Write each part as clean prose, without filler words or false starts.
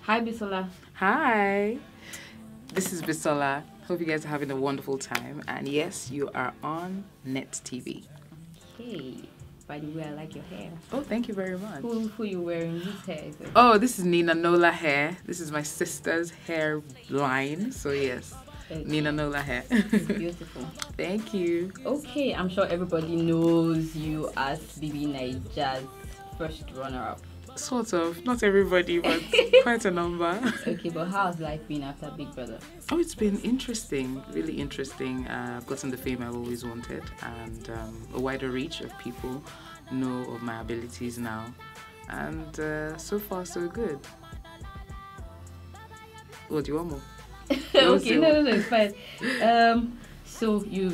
Hi, Bisola. Hi, this is Bisola. Hope you guys are having a wonderful time. And yes, you are on Net TV. Hey, by the way, I like your hair. Oh, thank you very much. Who you wearing? Whose hair is it? Oh, this is Nina Nola hair. This is my sister's hair line. So yes, Nina Nola hair. Beautiful. Thank you. Okay, I'm sure everybody knows you as BBnaija's first runner-up. Sort of. Not everybody, but quite a number. Okay, but how's life been after Big Brother? Oh, it's been interesting, really interesting. I've gotten the fame I've always wanted and a wider reach of people know of my abilities now. And so far, so good. What do you want more? Okay, no, it's fine. So you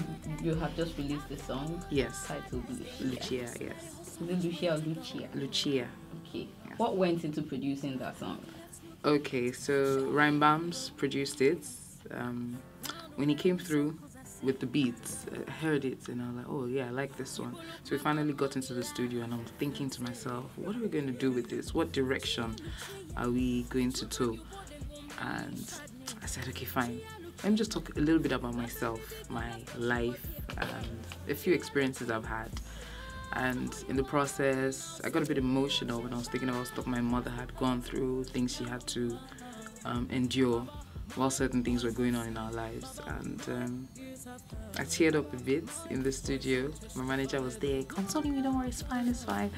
have just released the song? Yes. Titled Lucia. Lucia, yes. Is it Lucia or Lucia? Lucia. Okay. Yes. What went into producing that song? Okay, so Rhymebams produced it. When he came through with the beats, I heard it and I was like, oh yeah, I like this one. So we finally got into the studio and I'm thinking to myself, what are we going to do with this? What direction are we going to tow? And I said, okay, fine. Let me just talk a little bit about myself, my life, and a few experiences I've had. And in the process, I got a bit emotional when I was thinking about stuff my mother had gone through, things she had to endure while certain things were going on in our lives. And I teared up a bit in the studio. My manager was there, consoling me, don't worry, it's fine, it's fine.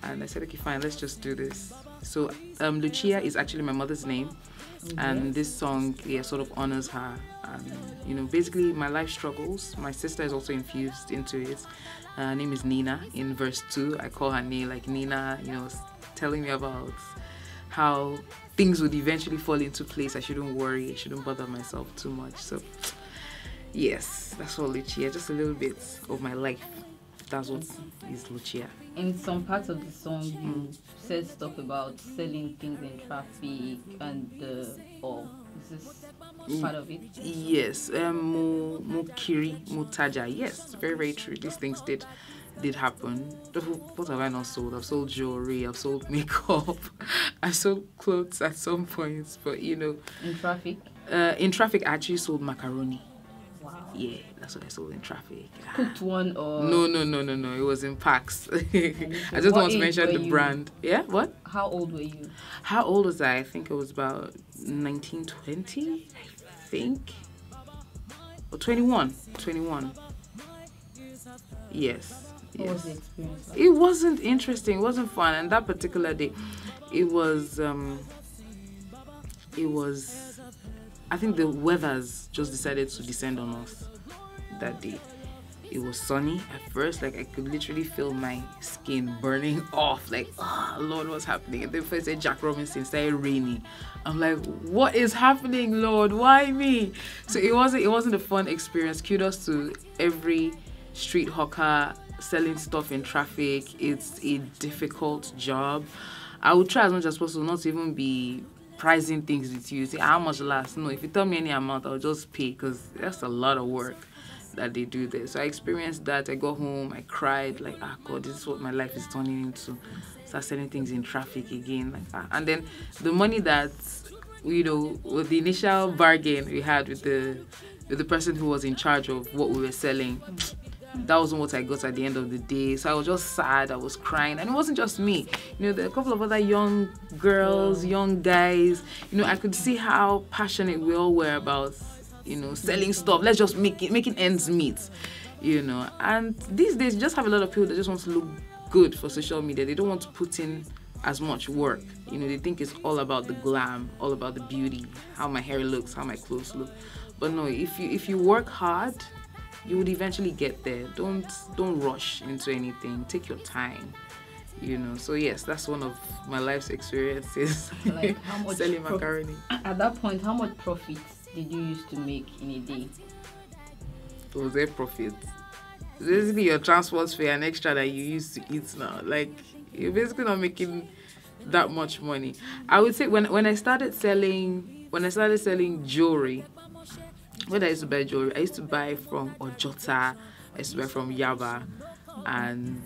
And I said, okay, fine, let's just do this. So Lucia is actually my mother's name. Okay. And this song, sort of honors her. Basically my life struggles. My sister is also infused into it. Her name is Nina. In verse 2, I call her name like Nina, telling me about how things would eventually fall into place. I shouldn't worry. I shouldn't bother myself too much. So, yes, that's all Lucia. Just a little bit of my life. That's what is Lucia. In some parts of the song, you said stuff about selling things in traffic and all. Is this part of it? Yes. Mukiri, Mutaja. Yes, very, very true. These things did happen. What have I not sold? I've sold jewelry. I've sold makeup. I sold clothes at some points. But in traffic. In traffic, I actually sold macaroni. Wow. Yeah, that's what I sold in traffic. Cooked one or? No. It was in packs. I just don't want to mention the brand. Yeah, what? How old were you? How old was I? I think it was about 1920, I think. Or 21. Yes. What was the experience like? It wasn't interesting. It wasn't fun. And that particular day, it was, I think the weathers just decided to descend on us that day. It was sunny at first, like I could literally feel my skin burning off, like, Lord, what's happening? And then first said Jack Robinson started raining. I'm like, what is happening, Lord? Why me? So it wasn't a fun experience. Kudos to every street hawker selling stuff in traffic. It's a difficult job. I would try as much as possible not to even be pricing things with you. Say, how much last? No, if you tell me any amount, I'll just pay because that's a lot of work that they do there. So I experienced that. I got home, I cried, like, God, this is what my life is turning into. Start selling things in traffic again, like that. And then the money that, with the initial bargain we had with the person who was in charge of what we were selling, that wasn't what I got at the end of the day. So I was just sad, I was crying. And it wasn't just me. There were a couple of other young girls, young guys. I could see how passionate we all were about selling stuff. Let's just making ends meet, And these days, you just have a lot of people that just want to look good for social media. They don't want to put in as much work. They think it's all about the glam, all about the beauty, how my hair looks, how my clothes look. But no, if you work hard, you would eventually get there. Don't rush into anything. Take your time. So yes, that's one of my life's experiences. Like how much selling macaroni. At that point, how much profit did you used to make in a day? Was there profit? Basically your transport fare and extra that you used to eat now. Like you're basically not making that much money. I would say when I started selling jewelry, when I used to buy jewelry, I used to buy from Ojota, I used to buy from Yaba, and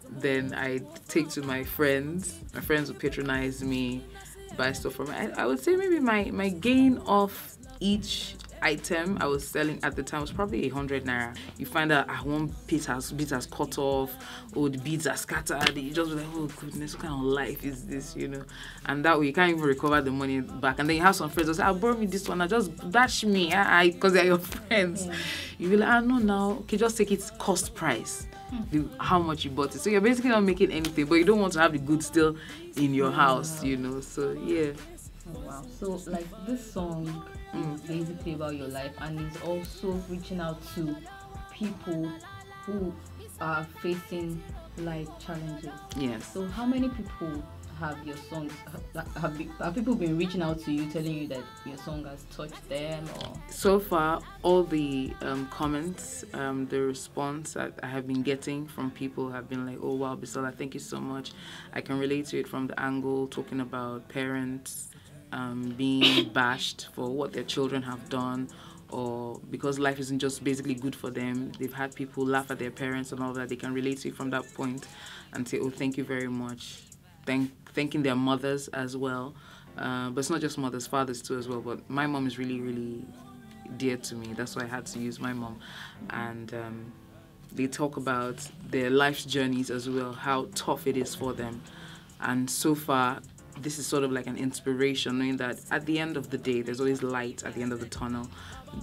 then I take to my friends. My friends would patronize me. buy stuff from it. I would say maybe my gain of each item I was selling at the time was probably 100 naira. You find out one bit has cut off, or the beads are scattered. You just be like, oh goodness, what kind of life is this, you know? And that way you can't even recover the money back. And then you have some friends that say, I'll borrow me this one, I just dash me, because they're your friends. Yeah. You be like, no, now, okay, just take it cost price. How much you bought it. So you're basically not making anything, but you don't want to have the goods still in your house, you know. So yeah. Oh, wow. So like this song is basically about your life, and is also reaching out to people who are facing life challenges. Yes. So how many people have your songs have people been reaching out to you, telling you that your song has touched them? Or so far, all the comments, the response that I have been getting from people have been like, oh wow, Bisola, thank you so much. I can relate to it from the angle talking about parents being bashed for what their children have done, or because life isn't just basically good for them. They've had people laugh at their parents and all that. They can relate to it from that point and say, oh, thank you very much. Thanking their mothers as well. But it's not just mothers, fathers too as well. But my mom is really, really dear to me. That's why I had to use my mom. And they talk about their life's journeys as well, how tough it is for them. And so far, this is sort of like an inspiration, knowing that at the end of the day, there's always light at the end of the tunnel.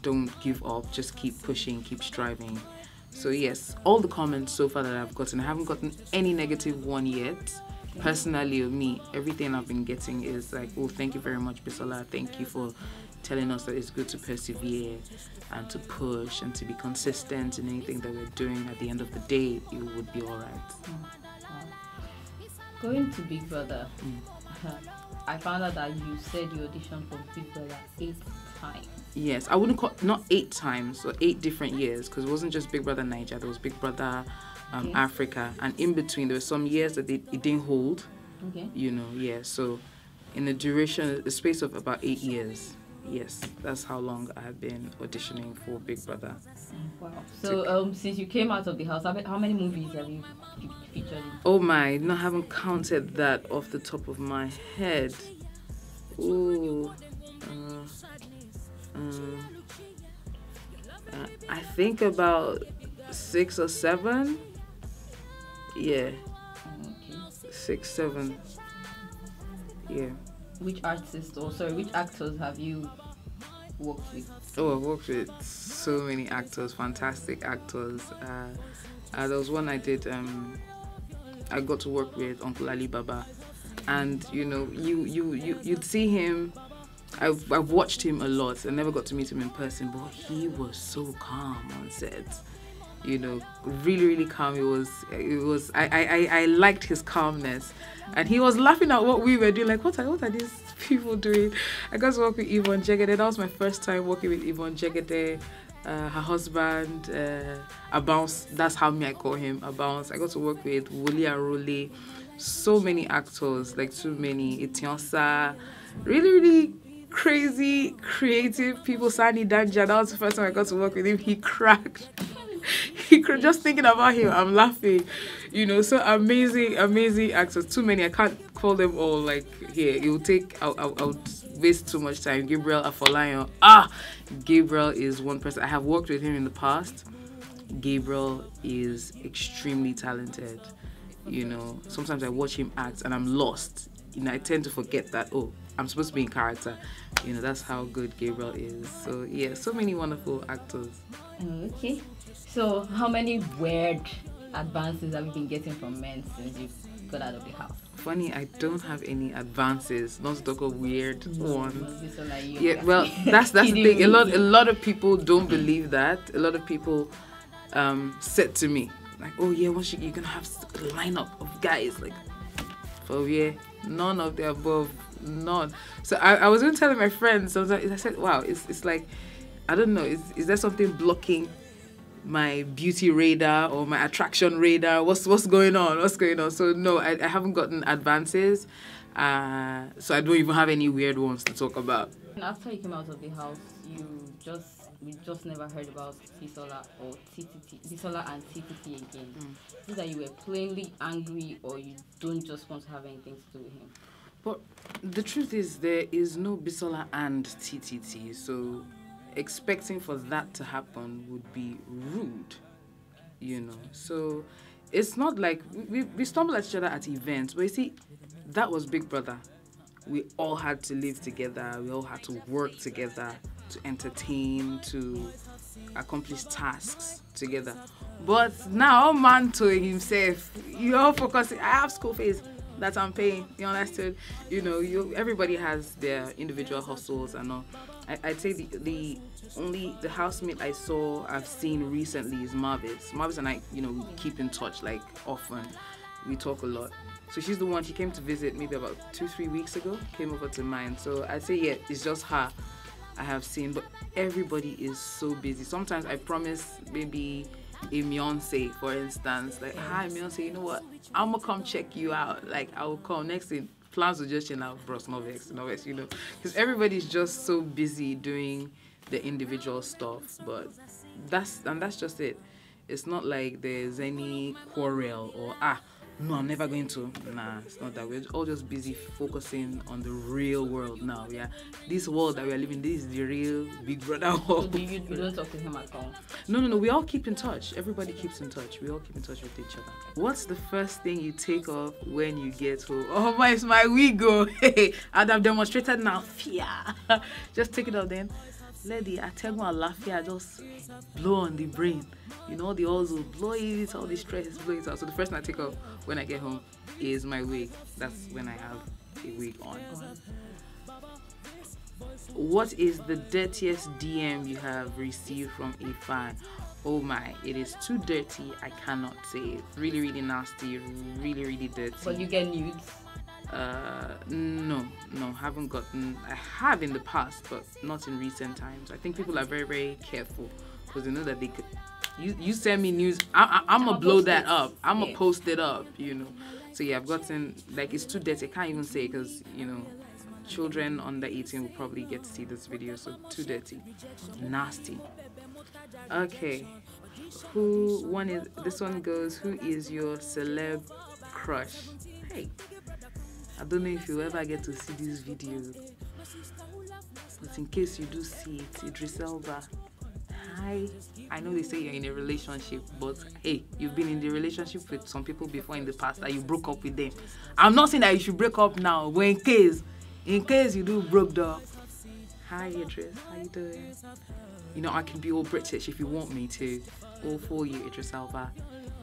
Don't give up, just keep pushing, keep striving. So yes, all the comments so far that I've gotten, I haven't gotten any negative one yet. Personally, of me, everything I've been getting is like, oh, thank you very much, Bisola. Thank you for telling us that it's good to persevere and to push and to be consistent in anything that we're doing. At the end of the day, it would be all right. Wow. Going to Big Brother, I found out that you said you auditioned for Big Brother 8 times. Yes, I wouldn't call, not 8 times, or 8 different years, because it wasn't just Big Brother Naija, there was Big Brother Africa, and in between there were some years that it didn't hold. Okay. You know, yeah. So in the duration, the space of about 8 years, yes, that's how long I have been auditioning for Big Brother. Wow. So since you came out of the house, how many movies have you featured in? Oh my, no, I haven't counted that off the top of my head. Ooh. I think about 6 or 7. Yeah. Okay. 6, 7. Yeah. Which which actors have you worked with? Oh, I've worked with so many actors, fantastic actors. There was one I did, I got to work with Uncle Ali Baba. And, you know, you'd see him. I've watched him a lot. I never got to meet him in person, but he was so calm on set. You know, really, really calm. It was. I liked his calmness, and he was laughing at what we were doing. Like, what are these people doing? I got to work with Yvonne Jegede. That was my first time working with Yvonne Jegede. Her husband, Abounce. That's how I call him, Abounce. I got to work with Wole Arole. So many actors, like too many. Itionsa. Really, really crazy, creative people. Sani Danja. That was the first time I got to work with him. He cracked. Just thinking about him, I'm laughing. You know, so amazing actors. Too many. I can't call them all. Like here, it would take. I would waste too much time. Gabriel Afolayan. Gabriel is one person. I have worked with him in the past. Gabriel is extremely talented. You know, sometimes I watch him act and I'm lost. You know, I tend to forget that, oh, I'm supposed to be in character. You know, that's how good Gabriel is. So yeah, so many wonderful actors. Okay. So how many weird advances have you been getting from men since you got out of the house? Funny, I don't have any advances. Not to talk of weird ones. Like Yeah, well, that's the thing. A lot of people don't believe that. A lot of people said to me, like, oh yeah, you're gonna have a lineup of guys, like, oh yeah, none of the above, none. So I was even telling my friends sometimes. I said, wow, it's like, I don't know, is there something blocking my beauty radar or my attraction radar? What's going on? So no, I haven't gotten advances. So I don't even have any weird ones to talk about. And after you came out of the house, we just never heard about Bisola or TTT, Bisola and TTT again. Is that you were plainly angry, or you don't just want to have anything to do with him? But the truth is, there is no Bisola and TTT, so expecting for that to happen would be rude, you know. So it's not like we stumble at each other at events, but you see, that was Big Brother. We all had to live together, we all had to work together, to entertain, to accomplish tasks together. But now, man to himself, you all focusing. I have school fees that I'm paying. You understood? You know, everybody has their individual hustles and all. I'd say the only the housemate I've seen recently is Marvis. Marvis and I, you know, we keep in touch like often. We talk a lot. So she's the one. She came to visit maybe about 2-3 weeks ago. Came over to mine. So I'd say yeah, it's just her I have seen. But everybody is so busy. Sometimes I promise maybe a Beyonce, for instance, like, hi Beyonce, you know what? I'm gonna come check you out. Like, I will come next thing. Plans will just change out, bros, no vex, you know, because everybody's just so busy doing the individual stuff. But that's just it. It's not like there's any quarrel or no, I'm never going to. Nah, it's not that. We're all just busy focusing on the real world now. Yeah, this world that we are living, this is the real Big Brother world. So you don't talk to him at all? No. We all keep in touch. Everybody keeps in touch. We all keep in touch with each other. What's the first thing you take off when you get home? Oh my, it's my wig. Hey, and I've demonstrated now. Fear. Just take it off then. Let the Ategma Lafia just blow on the brain. You know, the oils will blow it, all the stress, blow it out. So the first thing I take off when I get home is my wig. That's when I have a wig on. What is the dirtiest DM you have received from a fan? Oh my, it is too dirty. I cannot say it. Really, really nasty. Really, really dirty. But you get nudes? No, haven't gotten. I have in the past, but not in recent times. I think people are very, very careful because they know that they could. You send me news, I'm gonna blow that up. I'm gonna post it up, you know. So yeah, I've gotten, like, it's too dirty. I can't even say because, you know, children under 18 will probably get to see this video. So too dirty, nasty. Okay, this one goes, who is your celeb crush? Hey, I don't know if you ever get to see this video, but in case you do see it, Idris Elba. Hi. I know they say you're in a relationship, but hey, you've been in the relationship with some people before in the past that you broke up with them. I'm not saying that you should break up now, but in case you do broke up. Hi Idris, how you doing? You know, I can be all British if you want me to. All for you, Idris Elba.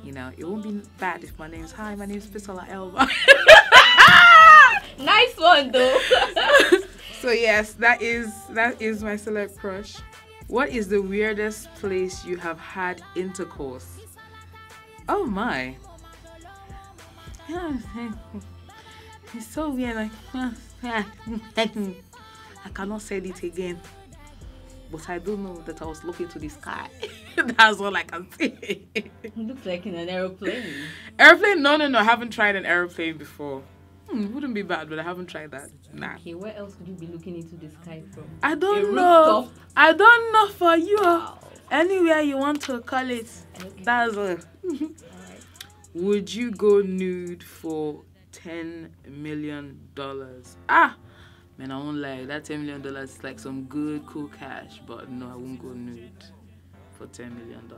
You know, it won't be bad if my name's Bisola Elba. Nice one though. So yes, that is my celeb crush. What is the weirdest place you have had intercourse? Oh my. It's so weird. Like, I cannot say it again. But I don't know that I was looking to the sky. That's all I can say. It looks like in an aeroplane. Airplane? No. I haven't tried an airplane before. Wouldn't be bad, but I haven't tried that. Nah. Okay, where else could you be looking into the sky from? I don't know. I don't know for you. Wow. Anywhere you want to call it. Okay. That's all. Alright. Would you go nude for $10 million? Man, I won't lie. That $10 million is like some good, cool cash. But no, I won't go nude for $10 million.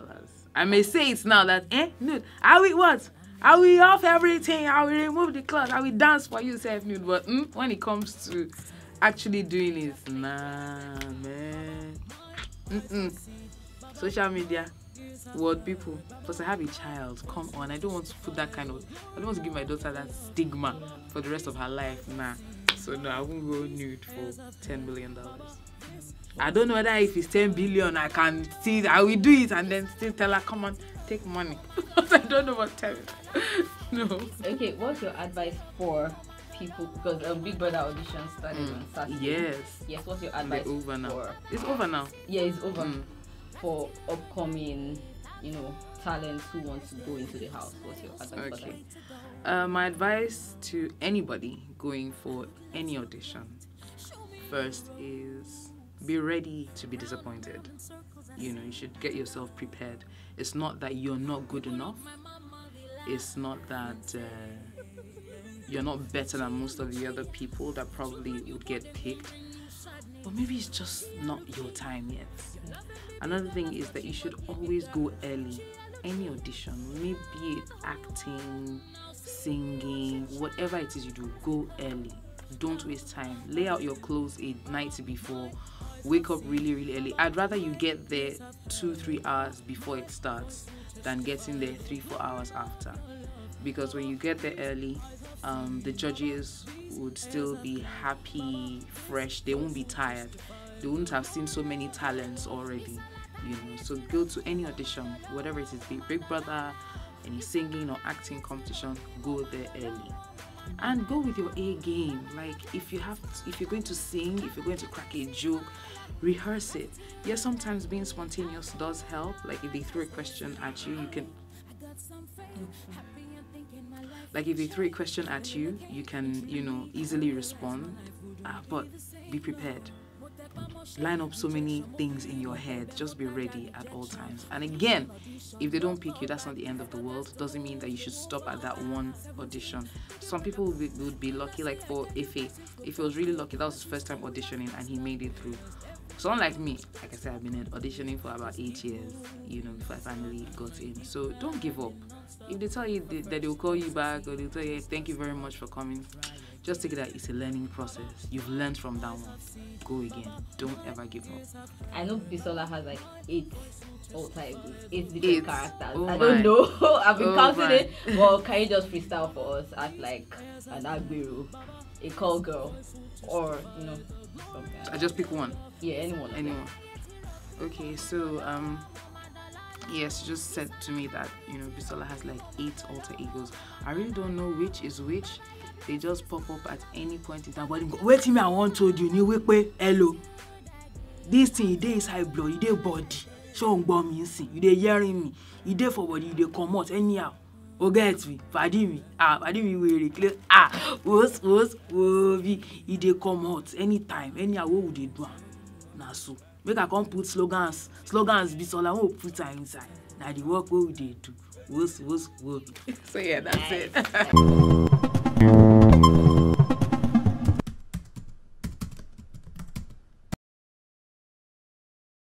I may say it now that, nude. I will what? I will off everything. I will remove the clothes. I will dance for you, self-nude. But when it comes to actually doing it, nah, man. Social media, world people. Plus, I have a child. Come on. I don't want to put that I don't want to give my daughter that stigma for the rest of her life. Nah. So, no, I won't go nude for $10 million. I don't know whether if it's 10 billion, I can see it. I will do it and then still tell her, come on, take money. I don't know what time. No. Okay, what's your advice for people? Because Big Brother audition started on Saturday. Yes, what's your advice over now? For... It's over now. Yeah, it's over. For upcoming, talents who want to go into the house. What's your advice for them? My advice to anybody going for any audition, first is be ready to be disappointed. You should get yourself prepared. It's not that you're not good enough. It's not that you're not better than most of the other people that probably would get picked, but maybe it's just not your time yet. Another thing is that you should always go early. Any audition, maybe it acting, singing, whatever it is you do, go early. Don't waste time. Lay out your clothes a night before. Wake up really, really early. I'd rather you get there 2-3 hours before it starts than getting there 3-4 hours after. Because when you get there early, the judges would still be happy, fresh. They won't be tired. They wouldn't have seen so many talents already, So go to any audition, whatever it is, be it Big Brother, any singing or acting competition, go there early. And go with your A game. Like if you're going to sing, if you're going to crack a joke, rehearse it. Yes, sometimes being spontaneous does help. Like if they throw a question at you, you can easily respond. But be prepared. Line up so many things in your head. Just be ready at all times. And again, if they don't pick you, that's not the end of the world. Doesn't mean that you should stop at that one audition. Some people would be lucky, like for Ife. If he was really lucky, that was his first time auditioning and he made it through. Someone like me, like I said, I've been auditioning for about 8 years, before I finally got in. So don't give up. If they tell you that they'll call you back or they'll tell you, thank you very much for coming, just take it that it's a learning process. You've learned from that one. Go again. Don't ever give up. I know Bisola has like 8 different characters. Oh I don't know. I've been counting it. Well, can you just freestyle for us at like an Agbiru, a call girl, or something? I just pick one. Yeah, anyone. Okay, so yes, you just said to me that Bisola has like 8 alter egos. I really don't know which is which. They just pop up at any point in time. But go, wait me, I want to do you hello. This thing you dey inside blood, you dey body. So me see. You dey hearing me. You dey for body, you dey come out anyhow. Get me, padi me we clear. You dey come out anytime, anyhow. What would they do? Na so. Make I come put slogans Bisola won't put her inside. Now the work what would they do? So yeah, that's it.